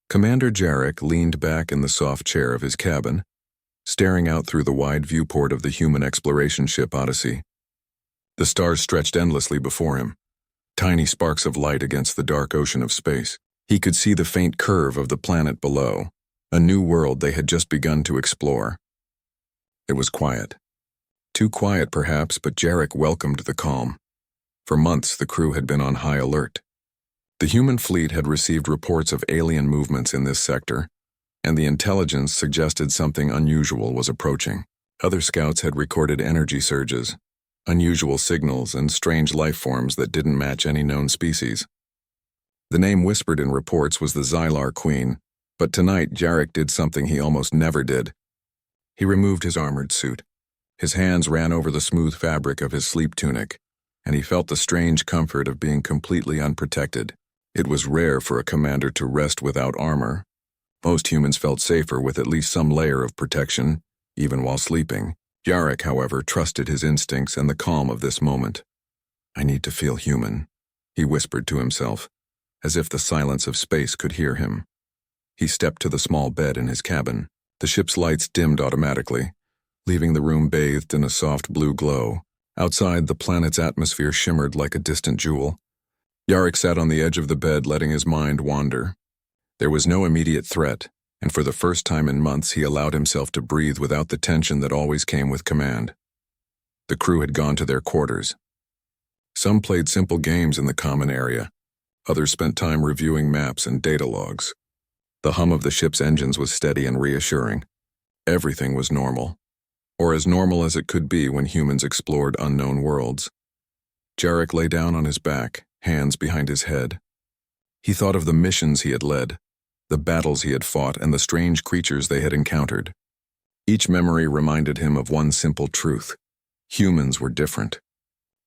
Commander Jarek leaned back in the soft chair of his cabin, staring out through the wide viewport of the human exploration ship Odyssey. The stars stretched endlessly before him, tiny sparks of light against the dark ocean of space. He could see the faint curve of the planet below, a new world they had just begun to explore. It was quiet. Too quiet, perhaps, but Jarek welcomed the calm. For months, the crew had been on high alert. The human fleet had received reports of alien movements in this sector, and the intelligence suggested something unusual was approaching. Other scouts had recorded energy surges, unusual signals, and strange life forms that didn't match any known species. The name whispered in reports was the Xylar Queen, but tonight Jarek did something he almost never did. He removed his armored suit. His hands ran over the smooth fabric of his sleep tunic, and he felt the strange comfort of being completely unprotected. It was rare for a commander to rest without armor. Most humans felt safer with at least some layer of protection, even while sleeping. Jarek, however, trusted his instincts and the calm of this moment. "I need to feel human," he whispered to himself, as if the silence of space could hear him. He stepped to the small bed in his cabin. The ship's lights dimmed automatically, leaving the room bathed in a soft blue glow. Outside, the planet's atmosphere shimmered like a distant jewel. Jarek sat on the edge of the bed, letting his mind wander. There was no immediate threat, and for the first time in months he allowed himself to breathe without the tension that always came with command. The crew had gone to their quarters. Some played simple games in the common area. Others spent time reviewing maps and data logs. The hum of the ship's engines was steady and reassuring. Everything was normal, or as normal as it could be when humans explored unknown worlds. Jarek lay down on his back, hands behind his head. He thought of the missions he had led, the battles he had fought, and the strange creatures they had encountered. Each memory reminded him of one simple truth: humans were different.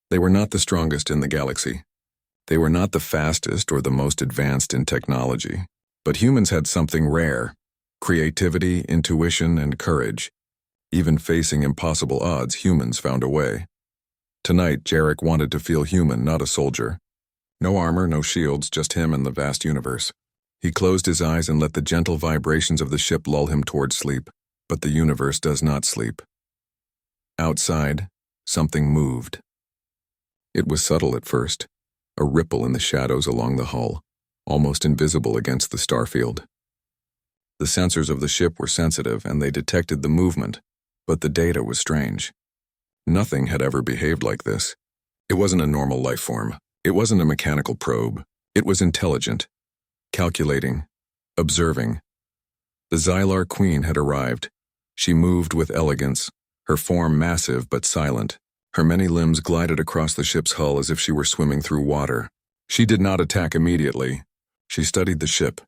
They were not the strongest in the galaxy. They were not the fastest or the most advanced in technology. But humans had something rare: creativity, intuition, and courage. Even facing impossible odds, humans found a way. Tonight, Jarek wanted to feel human, not a soldier. No armor, no shields, just him and the vast universe. He closed his eyes and let the gentle vibrations of the ship lull him toward sleep. But the universe does not sleep. Outside, something moved. It was subtle at first, a ripple in the shadows along the hull, almost invisible against the starfield. The sensors of the ship were sensitive, and they detected the movement, but the data was strange. Nothing had ever behaved like this. It wasn't a normal life form. It wasn't a mechanical probe. It was intelligent, calculating, observing. The Xylar Queen had arrived. She moved with elegance, her form massive but silent. Her many limbs glided across the ship's hull as if she were swimming through water. She did not attack immediately. She studied the ship,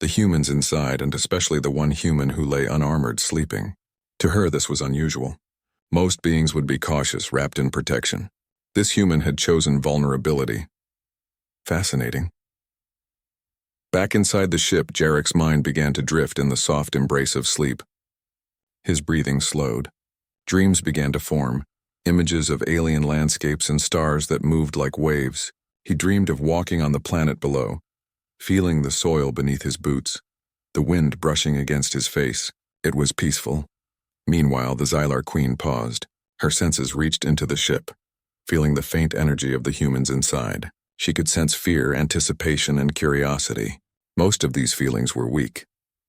the humans inside, and especially the one human who lay unarmored, sleeping. To her, this was unusual. Most beings would be cautious, wrapped in protection. This human had chosen vulnerability. Fascinating. Back inside the ship, Jarek's mind began to drift in the soft embrace of sleep. His breathing slowed. Dreams began to form, images of alien landscapes and stars that moved like waves. He dreamed of walking on the planet below, feeling the soil beneath his boots, the wind brushing against his face. It was peaceful. Meanwhile, the Xylar Queen paused. Her senses reached into the ship, feeling the faint energy of the humans inside. She could sense fear, anticipation, and curiosity. Most of these feelings were weak,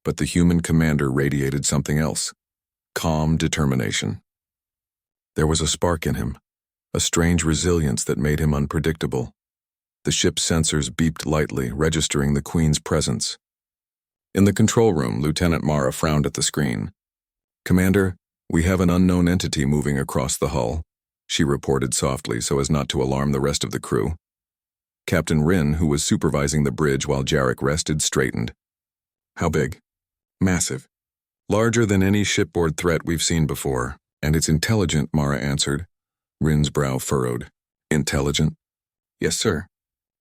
but the human commander radiated something else: calm determination. There was a spark in him, a strange resilience that made him unpredictable. The ship's sensors beeped lightly, registering the Queen's presence. In the control room, Lieutenant Mara frowned at the screen. "Commander, we have an unknown entity moving across the hull," she reported softly so as not to alarm the rest of the crew. Captain Rin, who was supervising the bridge while Jarek rested, straightened. "How big?" "Massive. Larger than any shipboard threat we've seen before. And it's intelligent," Mara answered. Rin's brow furrowed. "Intelligent?" "Yes, sir.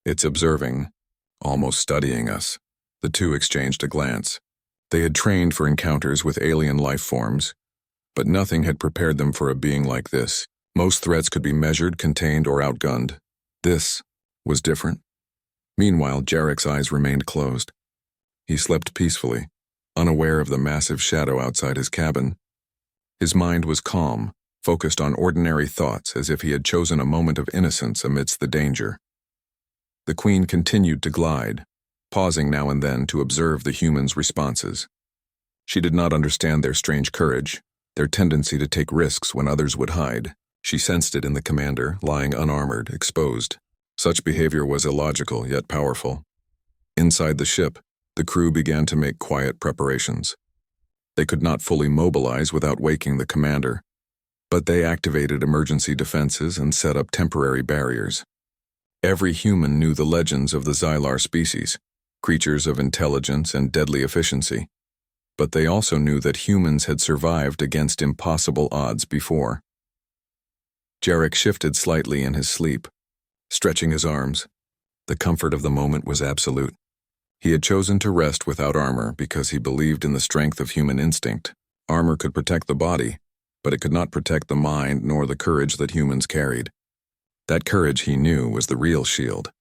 It's observing, almost studying us." The two exchanged a glance. They had trained for encounters with alien life forms, but nothing had prepared them for a being like this. Most threats could be measured, contained, or outgunned. This was different. Meanwhile, Jarek's eyes remained closed. He slept peacefully, unaware of the massive shadow outside his cabin. His mind was calm, focused on ordinary thoughts as if he had chosen a moment of innocence amidst the danger. The Queen continued to glide, pausing now and then to observe the humans' responses. She did not understand their strange courage, their tendency to take risks when others would hide. She sensed it in the commander, lying unarmored, exposed. Such behavior was illogical, yet powerful. Inside the ship, the crew began to make quiet preparations. They could not fully mobilize without waking the commander, but they activated emergency defenses and set up temporary barriers. Every human knew the legends of the Xylar species, creatures of intelligence and deadly efficiency, but they also knew that humans had survived against impossible odds before. Jarek shifted slightly in his sleep, stretching his arms. The comfort of the moment was absolute. He had chosen to rest without armor because he believed in the strength of human instinct. Armor could protect the body, but it could not protect the mind nor the courage that humans carried. That courage, he knew, was the real shield.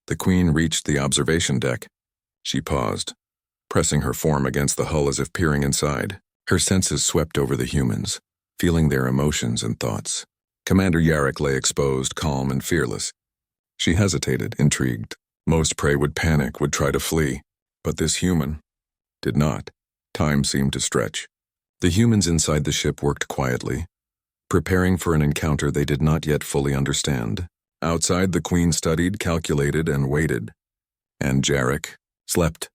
The Queen reached the observation deck. She paused, pressing her form against the hull as if peering inside. Her senses swept over the humans, feeling their emotions and thoughts. Commander Jarek lay exposed, calm and fearless. She hesitated, intrigued. Most prey would panic, would try to flee, but this human did not. Time seemed to stretch. The humans inside the ship worked quietly, preparing for an encounter they did not yet fully understand. Outside, the Queen studied, calculated, and waited. And Jarek slept.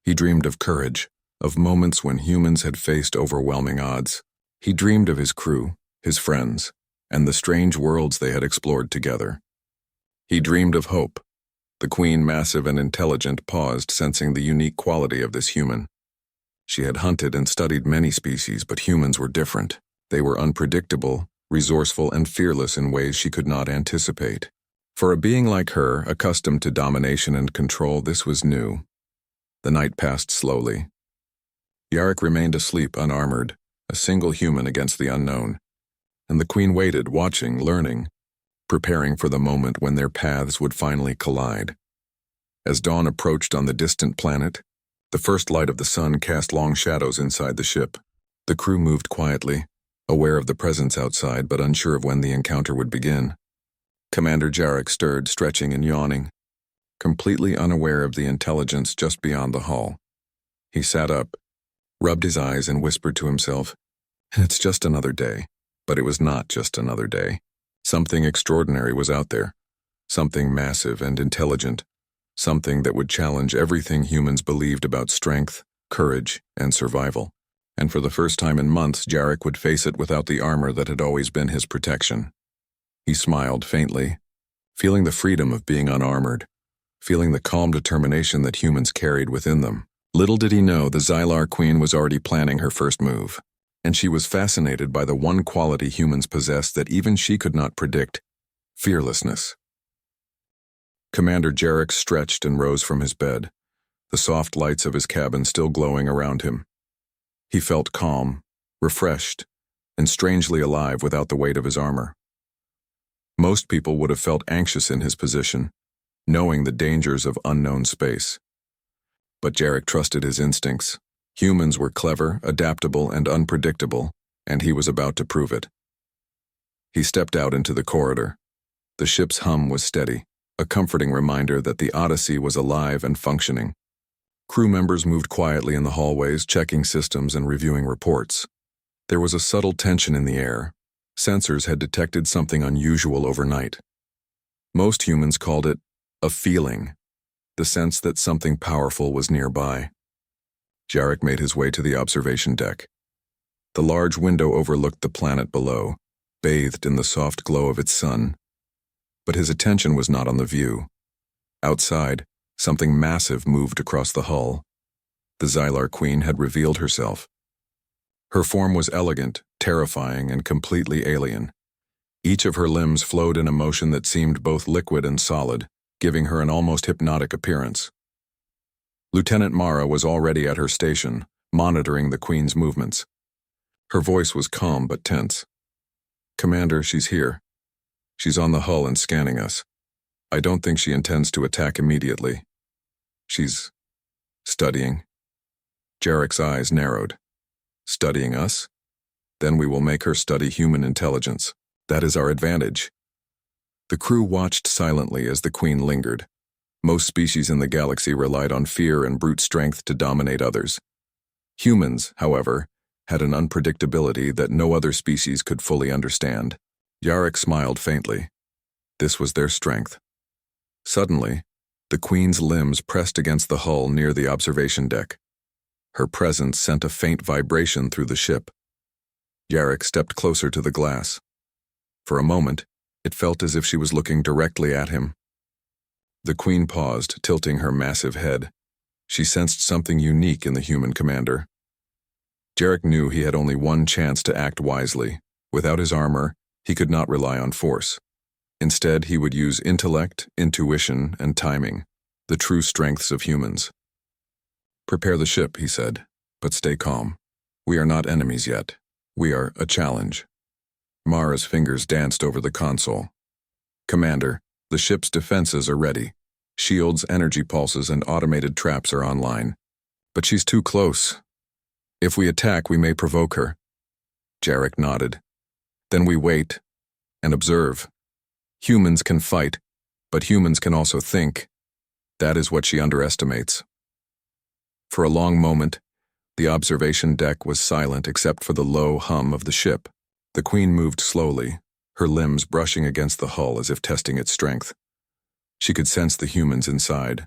He dreamed of courage, of moments when humans had faced overwhelming odds. He dreamed of his crew, his friends, and the strange worlds they had explored together. He dreamed of hope. The Queen, massive and intelligent, paused, sensing the unique quality of this human. She had hunted and studied many species, but humans were different. They were unpredictable, resourceful, and fearless in ways she could not anticipate. For a being like her, accustomed to domination and control, this was new. The night passed slowly. Jarek remained asleep, unarmored, a single human against the unknown. And the Queen waited, watching, learning, preparing for the moment when their paths would finally collide. As dawn approached on the distant planet, the first light of the sun cast long shadows inside the ship. The crew moved quietly, aware of the presence outside but unsure of when the encounter would begin. Commander Jarek stirred, stretching and yawning, completely unaware of the intelligence just beyond the hull. He sat up, rubbed his eyes and whispered to himself, "It's just another day." But it was not just another day. Something extraordinary was out there, something massive and intelligent, something that would challenge everything humans believed about strength, courage, and survival. And for the first time in months, Jarek would face it without the armor that had always been his protection. He smiled faintly, feeling the freedom of being unarmored, feeling the calm determination that humans carried within them. Little did he know the Xylar Queen was already planning her first move, and she was fascinated by the one quality humans possessed that even she could not predict: fearlessness. Commander Jarek stretched and rose from his bed, the soft lights of his cabin still glowing around him. He felt calm, refreshed, and strangely alive without the weight of his armor. Most people would have felt anxious in his position, knowing the dangers of unknown space. But Jarek trusted his instincts. Humans were clever, adaptable, and unpredictable, and he was about to prove it. He stepped out into the corridor. The ship's hum was steady, a comforting reminder that the Odyssey was alive and functioning. Crew members moved quietly in the hallways, checking systems and reviewing reports. There was a subtle tension in the air. Sensors had detected something unusual overnight. Most humans called it a feeling, the sense that something powerful was nearby. Jarek made his way to the observation deck. The large window overlooked the planet below, bathed in the soft glow of its sun. But his attention was not on the view. Outside, something massive moved across the hull. The Xylar Queen had revealed herself. Her form was elegant, terrifying, and completely alien. Each of her limbs flowed in a motion that seemed both liquid and solid, giving her an almost hypnotic appearance. Lieutenant Mara was already at her station, monitoring the Queen's movements. Her voice was calm but tense. "Commander, she's here. She's on the hull and scanning us. I don't think she intends to attack immediately. She's Studying. Jarek's eyes narrowed. Studying us? Then we will make her study human intelligence. That is our advantage. The crew watched silently as the Queen lingered. Most species in the galaxy relied on fear and brute strength to dominate others. Humans, however, had an unpredictability that no other species could fully understand. Jarek smiled faintly. This was their strength. Suddenly, the Queen's limbs pressed against the hull near the observation deck. Her presence sent a faint vibration through the ship. Jarek stepped closer to the glass. For a moment, it felt as if she was looking directly at him. The Queen paused, tilting her massive head. She sensed something unique in the human commander. Jarek knew he had only one chance to act wisely. Without his armor, he could not rely on force. Instead, he would use intellect, intuition, and timing, the true strengths of humans. Prepare the ship, he said, but stay calm. We are not enemies yet. We are a challenge. Mara's fingers danced over the console. Commander, the ship's defenses are ready. Shields, energy pulses, and automated traps are online. But she's too close. If we attack, we may provoke her. Jarek nodded. Then we wait and observe. Humans can fight, but humans can also think. That is what she underestimates. For a long moment, the observation deck was silent except for the low hum of the ship. The Queen moved slowly, her limbs brushing against the hull as if testing its strength. She could sense the humans inside.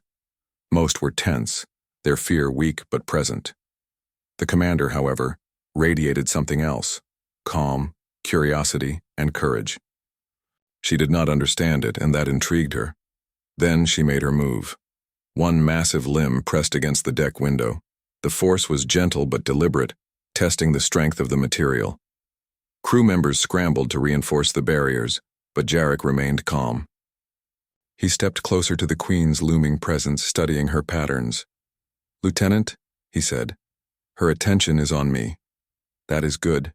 Most were tense, their fear weak but present. The commander, however, radiated something else: calm, curiosity, and courage. She did not understand it, and that intrigued her. Then she made her move. One massive limb pressed against the deck window. The force was gentle but deliberate, testing the strength of the material. Crew members scrambled to reinforce the barriers, but Jarek remained calm. He stepped closer to the Queen's looming presence, studying her patterns. "Lieutenant," he said, "her attention is on me. That is good.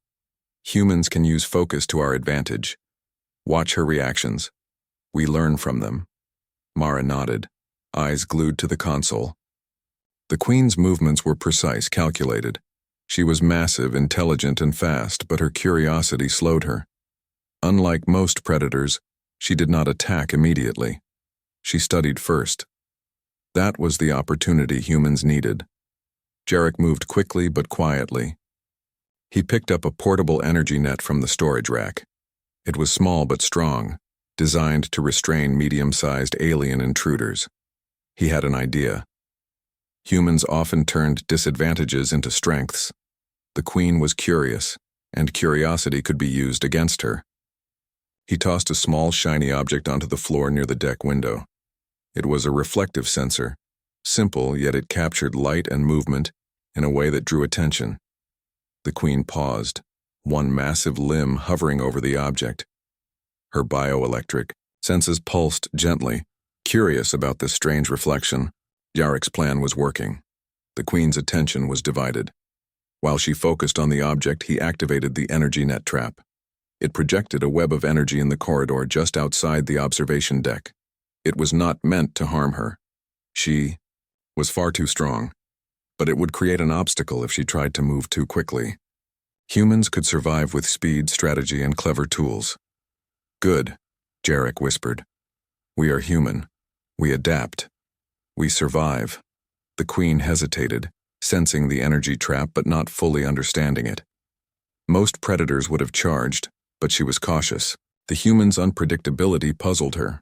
Humans can use focus to our advantage. Watch her reactions. We learn from them." Mara nodded, eyes glued to the console. The Queen's movements were precise, calculated. She was massive, intelligent, and fast, but her curiosity slowed her. Unlike most predators, she did not attack immediately. She studied first. That was the opportunity humans needed. Jarek moved quickly but quietly. He picked up a portable energy net from the storage rack. It was small but strong, designed to restrain medium-sized alien intruders. He had an idea. Humans often turned disadvantages into strengths. The Queen was curious, and curiosity could be used against her. He tossed a small shiny object onto the floor near the deck window. It was a reflective sensor, simple, yet it captured light and movement in a way that drew attention. The Queen paused, one massive limb hovering over the object. Her bioelectric senses pulsed gently, curious about this strange reflection. Jarek's plan was working. The Queen's attention was divided. While she focused on the object, he activated the energy net trap. It projected a web of energy in the corridor just outside the observation deck. It was not meant to harm her. She was far too strong, but it would create an obstacle if she tried to move too quickly. Humans could survive with speed, strategy, and clever tools. "Good," Jarek whispered. "We are human. We adapt. We survive." The Queen hesitated, sensing the energy trap but not fully understanding it. Most predators would have charged, but she was cautious. The humans' unpredictability puzzled her.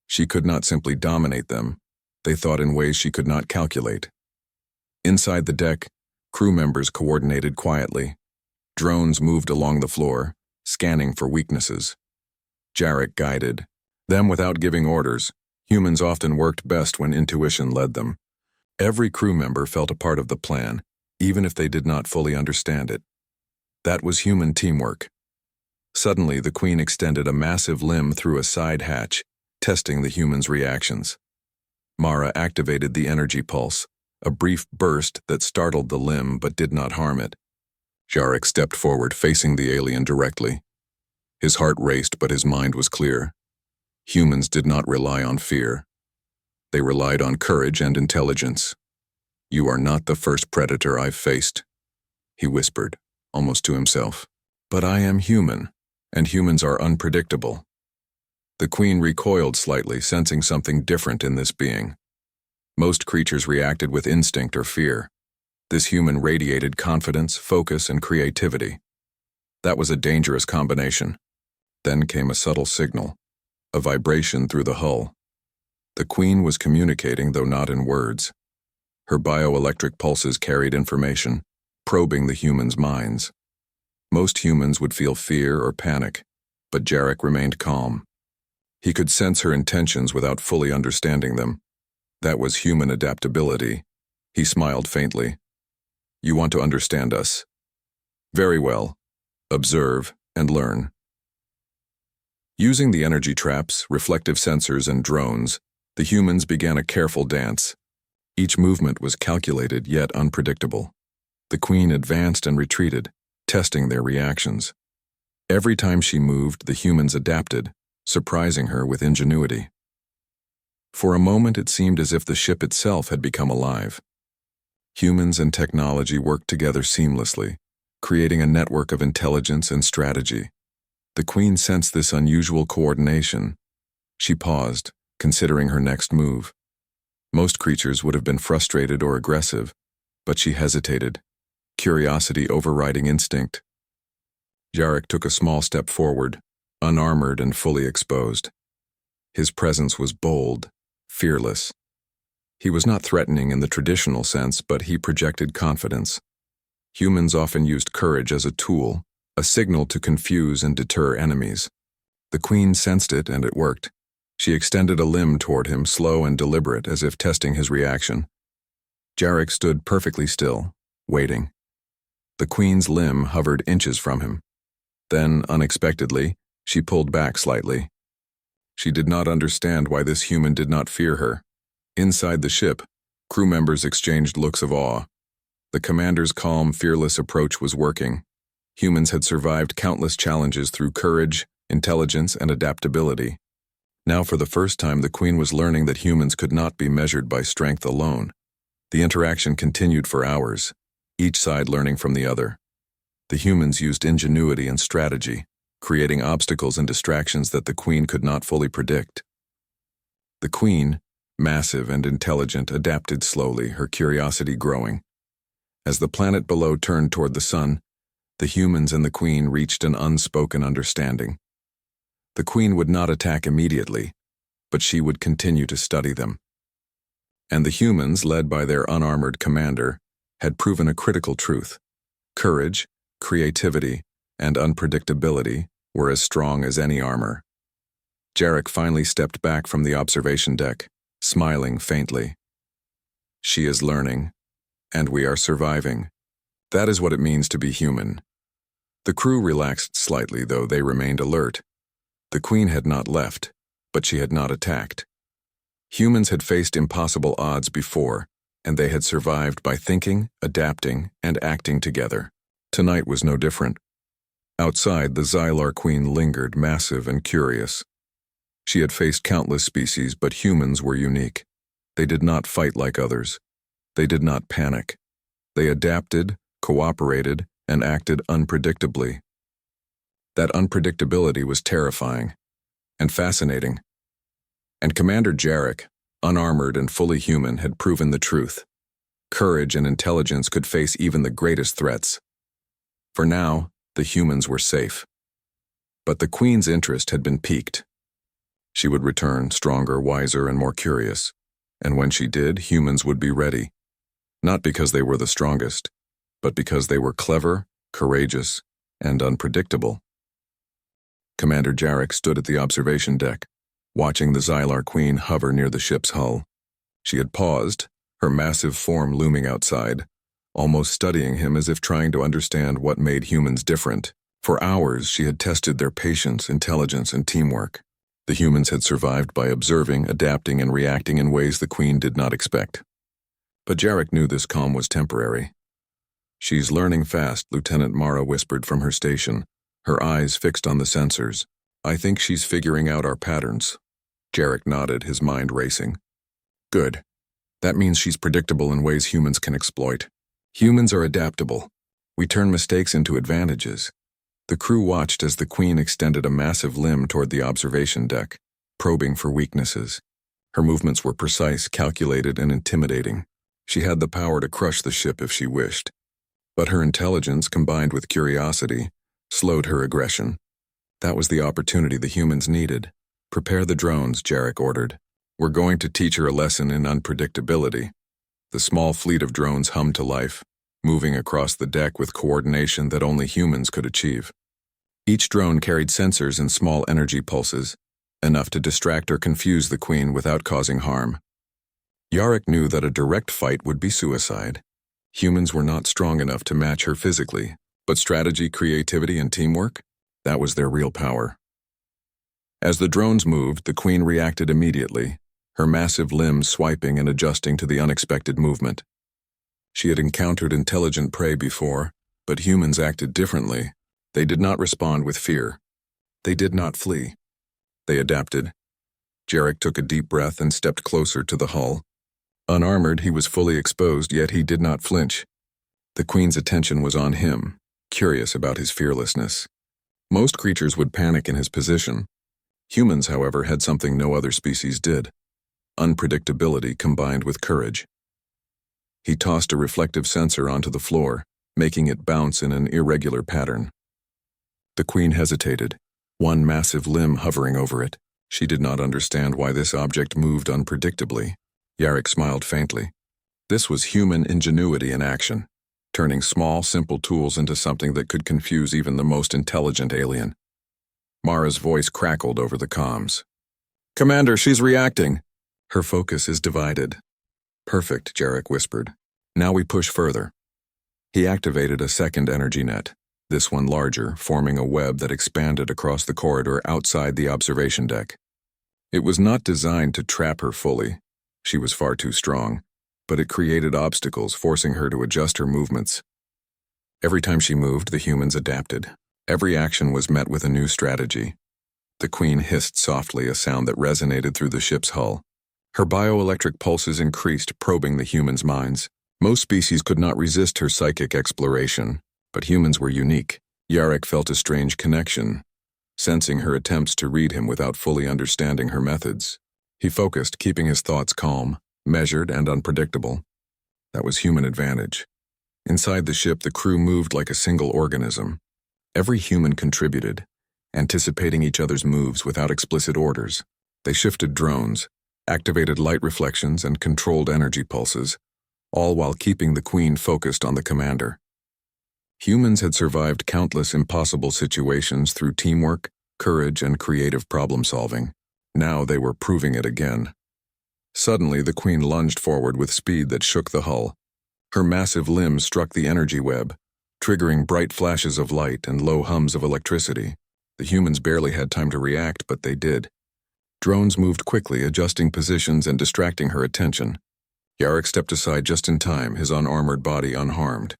She could not simply dominate them. They thought in ways she could not calculate. Inside the deck, crew members coordinated quietly. Drones moved along the floor, scanning for weaknesses. Jarek guided them without giving orders. Humans often worked best when intuition led them. Every crew member felt a part of the plan, even if they did not fully understand it. That was human teamwork. Suddenly, the Queen extended a massive limb through a side hatch, testing the humans' reactions. Mara activated the energy pulse, a brief burst that startled the limb but did not harm it. Jarek stepped forward, facing the alien directly. His heart raced, but his mind was clear. Humans did not rely on fear. They relied on courage and intelligence. "You are not the first predator I've faced," he whispered, almost to himself. "But I am human, and humans are unpredictable." The queen recoiled slightly, sensing something different in this being. Most creatures reacted with instinct or fear. This human radiated confidence, focus, and creativity. That was a dangerous combination. Then came a subtle signal, a vibration through the hull. The queen was communicating, though not in words. Her bioelectric pulses carried information, probing the humans' minds. Most humans would feel fear or panic, but Jarek remained calm. He could sense her intentions without fully understanding them. That was human adaptability. He smiled faintly. "You want to understand us? Very well. Observe and learn." Using the energy traps, reflective sensors, and drones, the humans began a careful dance. Each movement was calculated yet unpredictable. The queen advanced and retreated, testing their reactions. Every time she moved, the humans adapted, surprising her with ingenuity. For a moment, it seemed as if the ship itself had become alive. Humans and technology worked together seamlessly, creating a network of intelligence and strategy. The queen sensed this unusual coordination. She paused, considering her next move. Most creatures would have been frustrated or aggressive, but she hesitated, curiosity overriding instinct. Jarek took a small step forward, unarmored and fully exposed. His presence was bold, fearless. He was not threatening in the traditional sense, but he projected confidence. Humans often used courage as a tool, a signal to confuse and deter enemies. The queen sensed it, and it worked. She extended a limb toward him, slow and deliberate, as if testing his reaction. Jarek stood perfectly still, waiting. The queen's limb hovered inches from him. Then, unexpectedly, she pulled back slightly. She did not understand why this human did not fear her. Inside the ship, crew members exchanged looks of awe. The commander's calm, fearless approach was working. Humans had survived countless challenges through courage, intelligence, and adaptability. Now, for the first time, the queen was learning that humans could not be measured by strength alone. The interaction continued for hours, each side learning from the other. The humans used ingenuity and strategy, creating obstacles and distractions that the queen could not fully predict. The queen, massive and intelligent, adapted slowly, her curiosity growing. As the planet below turned toward the sun, the humans and the queen reached an unspoken understanding. The queen would not attack immediately, but she would continue to study them. And the humans, led by their unarmored commander, had proven a critical truth. Courage, creativity, and unpredictability were as strong as any armor. Jarek finally stepped back from the observation deck, smiling faintly. "She is learning, and we are surviving. That is what it means to be human." The crew relaxed slightly, though they remained alert. The queen had not left, but she had not attacked. Humans had faced impossible odds before, and they had survived by thinking, adapting, and acting together. Tonight was no different. Outside, the Xylar queen lingered, massive and curious. She had faced countless species, but humans were unique. They did not fight like others. They did not panic. They adapted, cooperated, and acted unpredictably. That unpredictability was terrifying and fascinating. And Commander Jarek, unarmored and fully human, had proven the truth. Courage and intelligence could face even the greatest threats. For now, the humans were safe. But the queen's interest had been piqued. She would return, stronger, wiser, and more curious. And when she did, humans would be ready. Not because they were the strongest, but because they were clever, courageous, and unpredictable. Commander Jarek stood at the observation deck, watching the Xylar queen hover near the ship's hull. She had paused, her massive form looming outside, almost studying him as if trying to understand what made humans different. For hours, she had tested their patience, intelligence, and teamwork. The humans had survived by observing, adapting, and reacting in ways the queen did not expect. But Jarek knew this calm was temporary. "She's learning fast," Lieutenant Mara whispered from her station, her eyes fixed on the sensors. "I think she's figuring out our patterns." Jarek nodded, his mind racing. "Good. That means she's predictable in ways humans can exploit. Humans are adaptable. We turn mistakes into advantages. The crew watched as the Queen extended a massive limb toward the observation deck, probing for weaknesses. Her movements were precise, calculated, and intimidating. She had the power to crush the ship if she wished. But her intelligence, combined with curiosity, slowed her aggression. That was the opportunity the humans needed. "Prepare the drones," Jarek ordered. "We're going to teach her a lesson in unpredictability." The small fleet of drones hummed to life, moving across the deck with coordination that only humans could achieve. Each drone carried sensors and small energy pulses, enough to distract or confuse the Queen without causing harm. Jarek knew that a direct fight would be suicide. Humans were not strong enough to match her physically, but strategy, creativity, and teamwork, that was their real power. As the drones moved, the Queen reacted immediately, her massive limbs swiping and adjusting to the unexpected movement. She had encountered intelligent prey before, but humans acted differently. They did not respond with fear. They did not flee. They adapted. Jarek took a deep breath and stepped closer to the hull. Unarmored, he was fully exposed, yet he did not flinch. The Queen's attention was on him, curious about his fearlessness. Most creatures would panic in his position. Humans, however, had something no other species did: unpredictability combined with courage. He tossed a reflective sensor onto the floor, making it bounce in an irregular pattern. The Queen hesitated, one massive limb hovering over it. She did not understand why this object moved unpredictably. Jarek smiled faintly. This was human ingenuity in action, turning small, simple tools into something that could confuse even the most intelligent alien. Mara's voice crackled over the comms. "Commander, she's reacting." "Her focus is divided." "Perfect," Jarek whispered. "Now we push further." He activated a second energy net, this one larger, forming a web that expanded across the corridor outside the observation deck. It was not designed to trap her fully. She was far too strong, but it created obstacles, forcing her to adjust her movements. Every time she moved, the humans adapted. Every action was met with a new strategy. The Queen hissed softly, a sound that resonated through the ship's hull. Her bioelectric pulses increased, probing the humans' minds. Most species could not resist her psychic exploration, but humans were unique. Jarek felt a strange connection, sensing her attempts to read him without fully understanding her methods. He focused, keeping his thoughts calm, measured, and unpredictable. That was human advantage. Inside the ship, the crew moved like a single organism. Every human contributed, anticipating each other's moves without explicit orders. They shifted drones, activated light reflections, and controlled energy pulses, all while keeping the Queen focused on the commander. Humans had survived countless impossible situations through teamwork, courage, and creative problem-solving. Now they were proving it again. Suddenly, the Queen lunged forward with speed that shook the hull. Her massive limbs struck the energy web, triggering bright flashes of light and low hums of electricity. The humans barely had time to react, but they did. Drones moved quickly, adjusting positions and distracting her attention. Jarek stepped aside just in time, his unarmored body unharmed.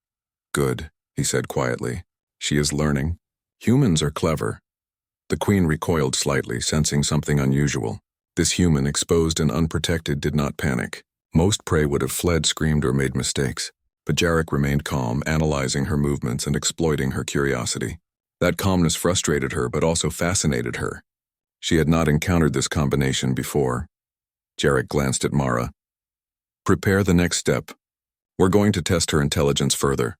"Good," he said quietly. "She is learning. Humans are clever." The Queen recoiled slightly, sensing something unusual. This human, exposed and unprotected, did not panic. Most prey would have fled, screamed, or made mistakes. But Jarek remained calm, analyzing her movements and exploiting her curiosity. That calmness frustrated her, but also fascinated her. She had not encountered this combination before. Jarek glanced at Mara. "Prepare the next step. We're going to test her intelligence further."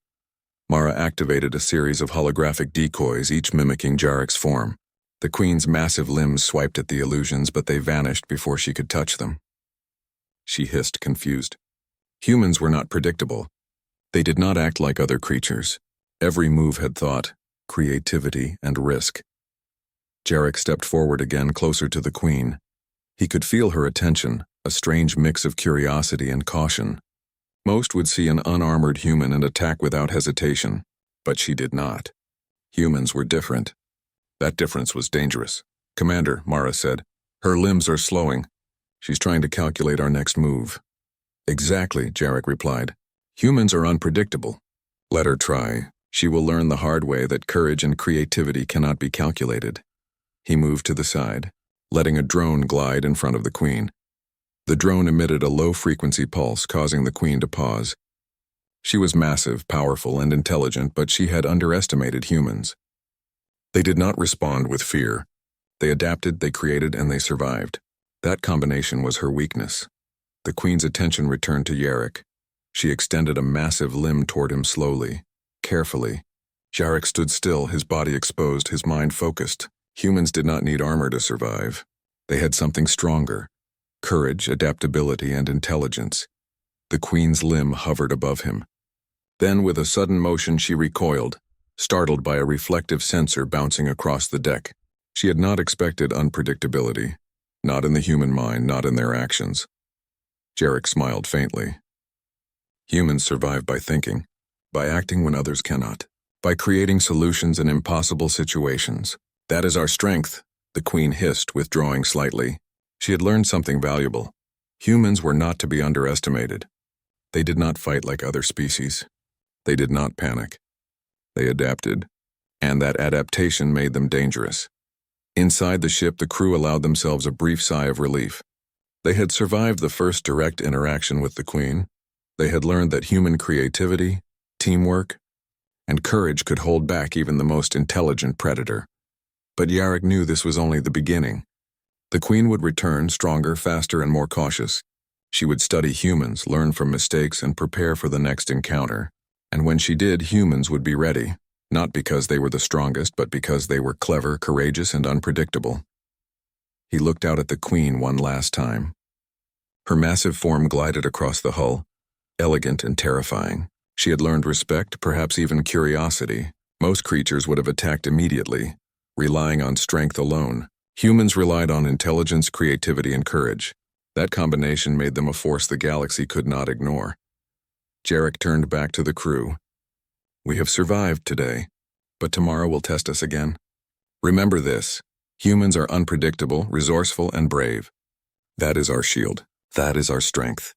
Mara activated a series of holographic decoys, each mimicking Jarek's form. The Queen's massive limbs swiped at the illusions, but they vanished before she could touch them. She hissed, confused. Humans were not predictable. They did not act like other creatures. Every move had thought, creativity, and risk. Jarek stepped forward again, closer to the Queen. He could feel her attention, a strange mix of curiosity and caution. Most would see an unarmored human and attack without hesitation, but she did not. Humans were different. That difference was dangerous. "Commander," Mara said, "her limbs are slowing. She's trying to calculate our next move." "Exactly," Jarek replied. "Humans are unpredictable. Let her try. She will learn the hard way that courage and creativity cannot be calculated." He moved to the side, letting a drone glide in front of the Queen. The drone emitted a low-frequency pulse, causing the Queen to pause. She was massive, powerful, and intelligent, but she had underestimated humans. They did not respond with fear. They adapted, they created, and they survived. That combination was her weakness. The Queen's attention returned to Jarek. She extended a massive limb toward him slowly, carefully. Jarek stood still, his body exposed, his mind focused. Humans did not need armor to survive. They had something stronger: courage, adaptability, and intelligence. The Queen's limb hovered above him. Then, with a sudden motion, she recoiled, startled by a reflective sensor bouncing across the deck. She had not expected unpredictability. Not in the human mind, not in their actions. Jarek smiled faintly. Humans survive by thinking, by acting when others cannot, by creating solutions in impossible situations. That is our strength, the Queen hissed, withdrawing slightly. She had learned something valuable. Humans were not to be underestimated. They did not fight like other species. They did not panic. They adapted, and that adaptation made them dangerous. Inside the ship, the crew allowed themselves a brief sigh of relief. They had survived the first direct interaction with the Queen. They had learned that human creativity, teamwork, and courage could hold back even the most intelligent predator. But Jarek knew this was only the beginning. The Queen would return stronger, faster, and more cautious. She would study humans, learn from mistakes, and prepare for the next encounter. And when she did, humans would be ready. Not because they were the strongest, but because they were clever, courageous, and unpredictable. He looked out at the Queen one last time. Her massive form glided across the hull, elegant and terrifying. She had learned respect, perhaps even curiosity. Most creatures would have attacked immediately, relying on strength alone. Humans relied on intelligence, creativity, and courage. That combination made them a force the galaxy could not ignore. Jarek turned back to the crew. We have survived today, but tomorrow will test us again. Remember this: humans are unpredictable, resourceful, and brave. That is our shield. That is our strength.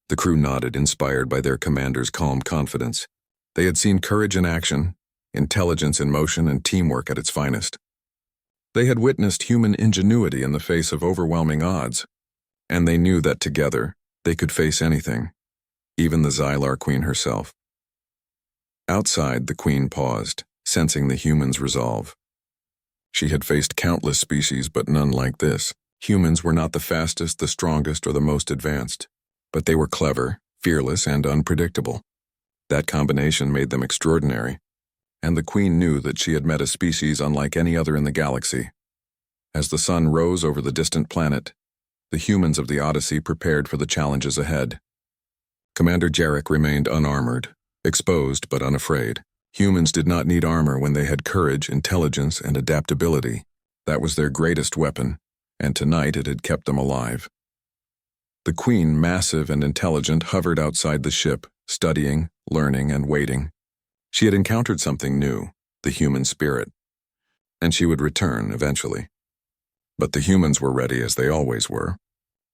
The crew nodded, inspired by their commander's calm confidence. They had seen courage in action, intelligence in motion, and teamwork at its finest. They had witnessed human ingenuity in the face of overwhelming odds, and they knew that together they could face anything, even the Xylar Queen herself. Outside, the Queen paused, sensing the humans' resolve. She had faced countless species, but none like this. Humans were not the fastest, the strongest, or the most advanced, but they were clever, fearless, and unpredictable. That combination made them extraordinary, and the Queen knew that she had met a species unlike any other in the galaxy. As the sun rose over the distant planet, the humans of the Odyssey prepared for the challenges ahead. Commander Jarek remained unarmored, exposed but unafraid. Humans did not need armor when they had courage, intelligence, and adaptability. That was their greatest weapon, and tonight it had kept them alive. The Queen, massive and intelligent, hovered outside the ship, studying, learning, and waiting. She had encountered something new, the human spirit, and she would return eventually. But the humans were ready, as they always were.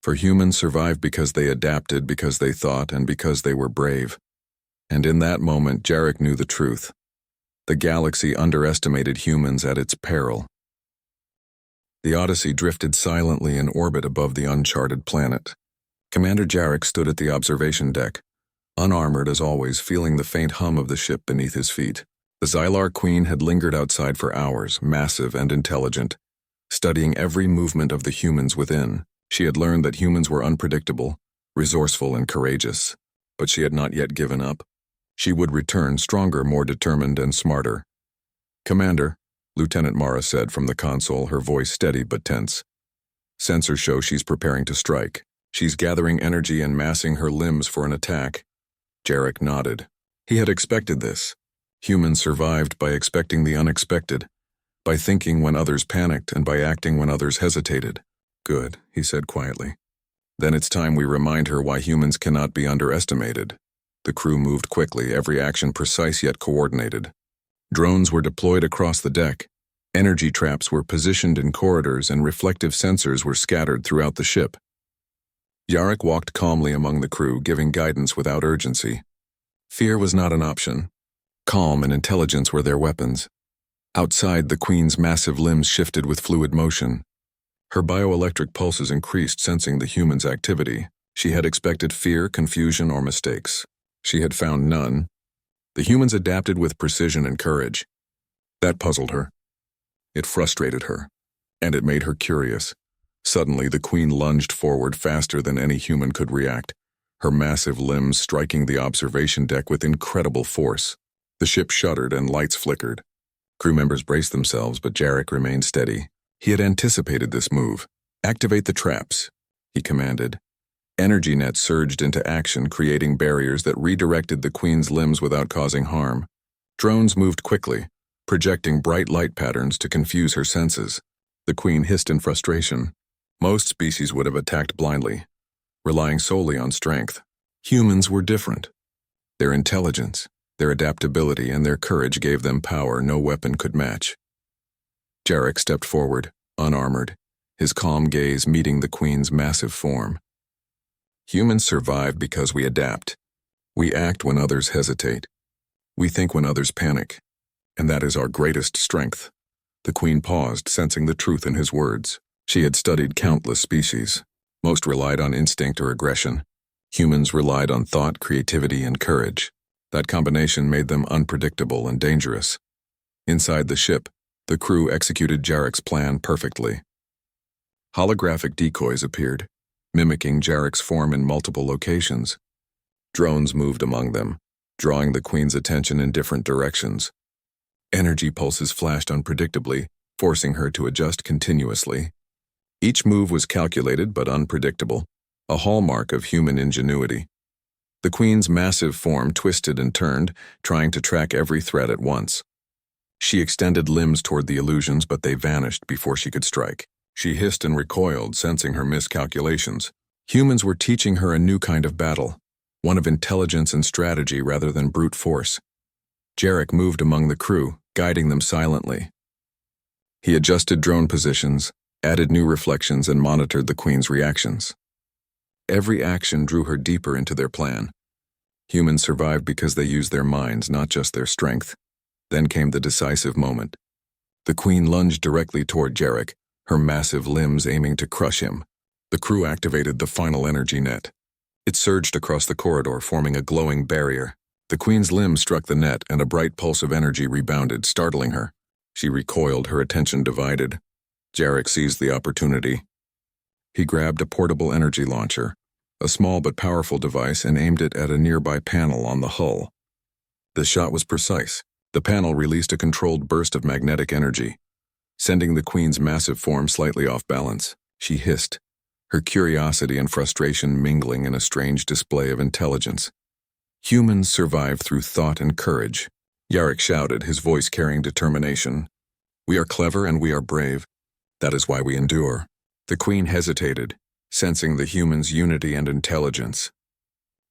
For humans survived because they adapted, because they thought, and because they were brave. And in that moment, Jarek knew the truth. The galaxy underestimated humans at its peril. The Odyssey drifted silently in orbit above the uncharted planet. Commander Jarek stood at the observation deck, unarmored as always, feeling the faint hum of the ship beneath his feet. The Xylar Queen had lingered outside for hours, massive and intelligent, studying every movement of the humans within. She had learned that humans were unpredictable, resourceful, and courageous, but she had not yet given up. She would return stronger, more determined, and smarter. "Commander," Lieutenant Mara said from the console, her voice steady but tense. "Sensors show she's preparing to strike. She's gathering energy and massing her limbs for an attack." Jarek nodded. He had expected this. Humans survived by expecting the unexpected, by thinking when others panicked and by acting when others hesitated. "Good," he said quietly. "Then it's time we remind her why humans cannot be underestimated." The crew moved quickly, every action precise yet coordinated. Drones were deployed across the deck. Energy traps were positioned in corridors, and reflective sensors were scattered throughout the ship. Jarek walked calmly among the crew, giving guidance without urgency. Fear was not an option. Calm and intelligence were their weapons. Outside, the Queen's massive limbs shifted with fluid motion. Her bioelectric pulses increased, sensing the humans' activity. She had expected fear, confusion, or mistakes. She had found none. The humans adapted with precision and courage. That puzzled her. It frustrated her, and it made her curious. Suddenly, the Queen lunged forward faster than any human could react, her massive limbs striking the observation deck with incredible force. The ship shuddered and lights flickered. Crew members braced themselves, but Jarek remained steady. He had anticipated this move. "Activate the traps," he commanded. Energy nets surged into action, creating barriers that redirected the Queen's limbs without causing harm. Drones moved quickly, projecting bright light patterns to confuse her senses. The Queen hissed in frustration. Most species would have attacked blindly, relying solely on strength. Humans were different. Their intelligence, their adaptability, and their courage gave them power no weapon could match. Jarek stepped forward, unarmored, his calm gaze meeting the Queen's massive form. Humans survive because we adapt. We act when others hesitate. We think when others panic. And that is our greatest strength. The Queen paused, sensing the truth in his words. She had studied countless species. Most relied on instinct or aggression. Humans relied on thought, creativity, and courage. That combination made them unpredictable and dangerous. Inside the ship, the crew executed Jarek's plan perfectly. Holographic decoys appeared, mimicking Jarek's form in multiple locations. Drones moved among them, drawing the Queen's attention in different directions. Energy pulses flashed unpredictably, forcing her to adjust continuously. Each move was calculated but unpredictable, a hallmark of human ingenuity. The Queen's massive form twisted and turned, trying to track every threat at once. She extended limbs toward the illusions, but they vanished before she could strike. She hissed and recoiled, sensing her miscalculations. Humans were teaching her a new kind of battle, one of intelligence and strategy rather than brute force. Jarek moved among the crew, guiding them silently. He adjusted drone positions, added new reflections, and monitored the Queen's reactions. Every action drew her deeper into their plan. Humans survived because they used their minds, not just their strength. Then came the decisive moment. The Queen lunged directly toward Jarek, her massive limbs aiming to crush him. The crew activated the final energy net. It surged across the corridor, forming a glowing barrier. The Queen's limbs struck the net, and a bright pulse of energy rebounded, startling her. She recoiled, her attention divided. Jarek seized the opportunity. He grabbed a portable energy launcher, a small but powerful device, and aimed it at a nearby panel on the hull. The shot was precise. The panel released a controlled burst of magnetic energy, sending the Queen's massive form slightly off balance. She hissed, her curiosity and frustration mingling in a strange display of intelligence. Humans survive through thought and courage. Jarek shouted, his voice carrying determination. "We are clever and we are brave. That is why we endure." The Queen hesitated, sensing the humans' unity and intelligence.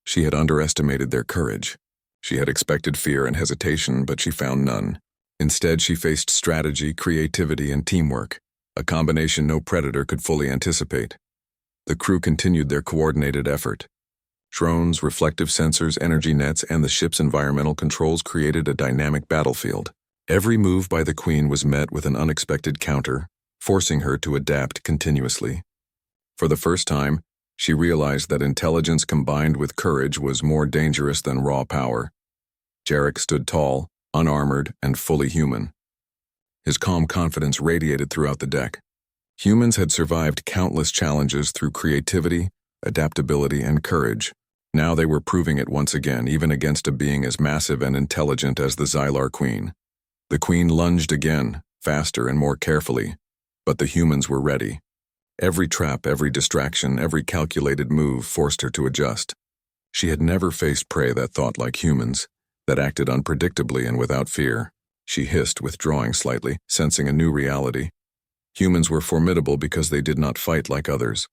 She had underestimated their courage. She had expected fear and hesitation, but she found none. Instead, she faced strategy, creativity, and teamwork, a combination no predator could fully anticipate. The crew continued their coordinated effort. Drones, reflective sensors, energy nets, and the ship's environmental controls created a dynamic battlefield. Every move by the Queen was met with an unexpected counter, forcing her to adapt continuously. For the first time, she realized that intelligence combined with courage was more dangerous than raw power. Jarek stood tall, unarmored, and fully human. His calm confidence radiated throughout the deck. Humans had survived countless challenges through creativity, adaptability, and courage. Now they were proving it once again, even against a being as massive and intelligent as the Xylar Queen. The Queen lunged again, faster and more carefully, but the humans were ready. Every trap, every distraction, every calculated move forced her to adjust. She had never faced prey that thought like humans, that acted unpredictably and without fear. She hissed, withdrawing slightly, sensing a new reality. Humans were formidable because they did not fight like others.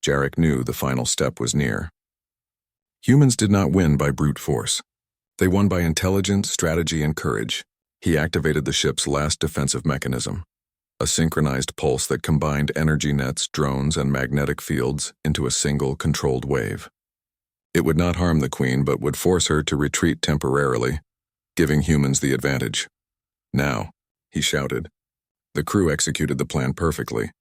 Jarek knew the final step was near. Humans did not win by brute force. They won by intelligence, strategy, and courage. He activated the ship's last defensive mechanism, a synchronized pulse that combined energy nets, drones, and magnetic fields into a single controlled wave. It would not harm the Queen, but would force her to retreat temporarily, giving humans the advantage. "Now," he shouted. The crew executed the plan perfectly.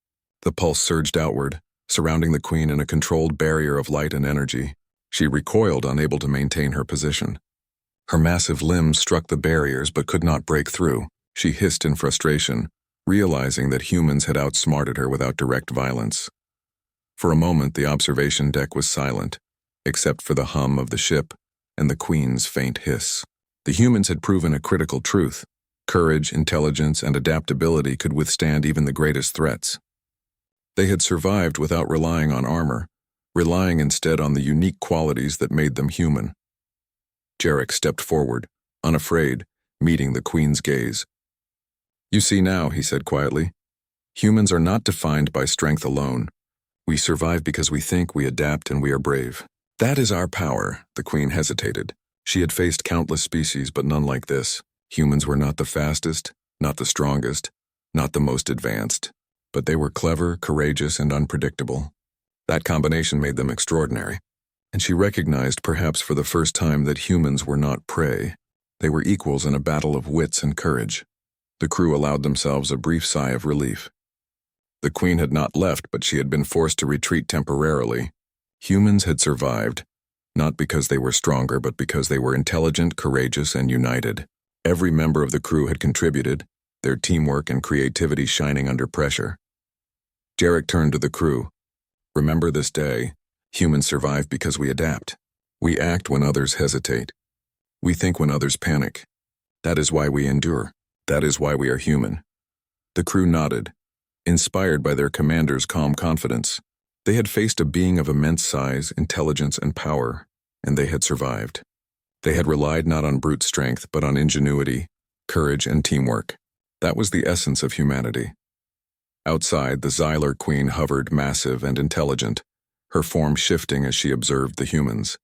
The pulse surged outward, surrounding the queen in a controlled barrier of light and energy. She recoiled, unable to maintain her position. Her massive limbs struck the barriers but could not break through. She hissed in frustration, realizing that humans had outsmarted her without direct violence. For a moment, the observation deck was silent, except for the hum of the ship and the queen's faint hiss. The humans had proven a critical truth. Courage, intelligence, and adaptability could withstand even the greatest threats. They had survived without relying on armor, relying instead on the unique qualities that made them human. Jarek stepped forward, unafraid, meeting the queen's gaze. "You see now," he said quietly, "humans are not defined by strength alone. We survive because we think, we adapt, and we are brave. That is our power." The queen hesitated. She had faced countless species, but none like this. Humans were not the fastest, not the strongest, not the most advanced, but they were clever, courageous, and unpredictable. That combination made them extraordinary. And she recognized, perhaps for the first time, that humans were not prey. They were equals in a battle of wits and courage. The crew allowed themselves a brief sigh of relief. The queen had not left, but she had been forced to retreat temporarily. Humans had survived, not because they were stronger, but because they were intelligent, courageous, and united. Every member of the crew had contributed, their teamwork and creativity shining under pressure. Jarek turned to the crew. "Remember this day. Humans survive because we adapt. We act when others hesitate. We think when others panic. That is why we endure. That is why we are human." The crew nodded, inspired by their commander's calm confidence. They had faced a being of immense size, intelligence, and power, and they had survived. They had relied not on brute strength, but on ingenuity, courage, and teamwork. That was the essence of humanity. Outside, the Xylar Queen hovered, massive and intelligent, her form shifting as she observed the humans.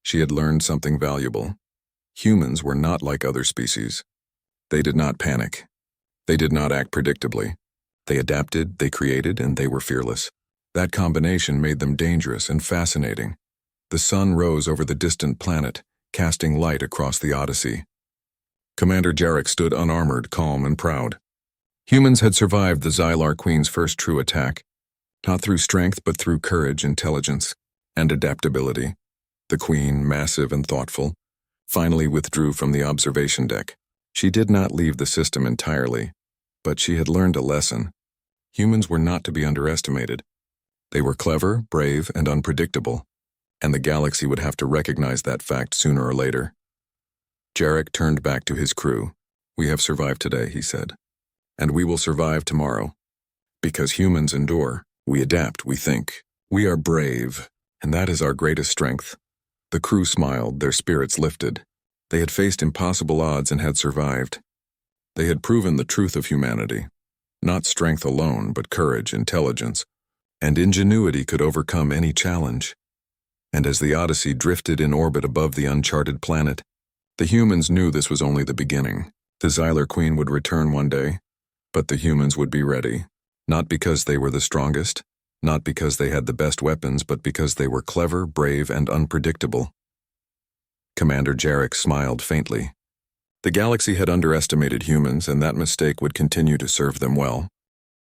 She had learned something valuable. Humans were not like other species. They did not panic. They did not act predictably. They adapted, they created, and they were fearless. That combination made them dangerous and fascinating. The sun rose over the distant planet, casting light across the Odyssey. Commander Jarek stood unarmored, calm, and proud. Humans had survived the Xylar Queen's first true attack, not through strength but through courage, intelligence, and adaptability. The Queen, massive and thoughtful, finally withdrew from the observation deck. She did not leave the system entirely, but she had learned a lesson. Humans were not to be underestimated. They were clever, brave, and unpredictable, and the galaxy would have to recognize that fact sooner or later. Jarek turned back to his crew. "We have survived today," he said, "and we will survive tomorrow. Because humans endure, we adapt, we think. We are brave, and that is our greatest strength." The crew smiled, their spirits lifted. They had faced impossible odds and had survived. They had proven the truth of humanity. Not strength alone, but courage, intelligence, and ingenuity could overcome any challenge. And as the Odyssey drifted in orbit above the uncharted planet, the humans knew this was only the beginning. The Xylar Queen would return one day, but the humans would be ready. Not because they were the strongest, not because they had the best weapons, but because they were clever, brave, and unpredictable. Commander Jarek smiled faintly. The galaxy had underestimated humans, and that mistake would continue to serve them well.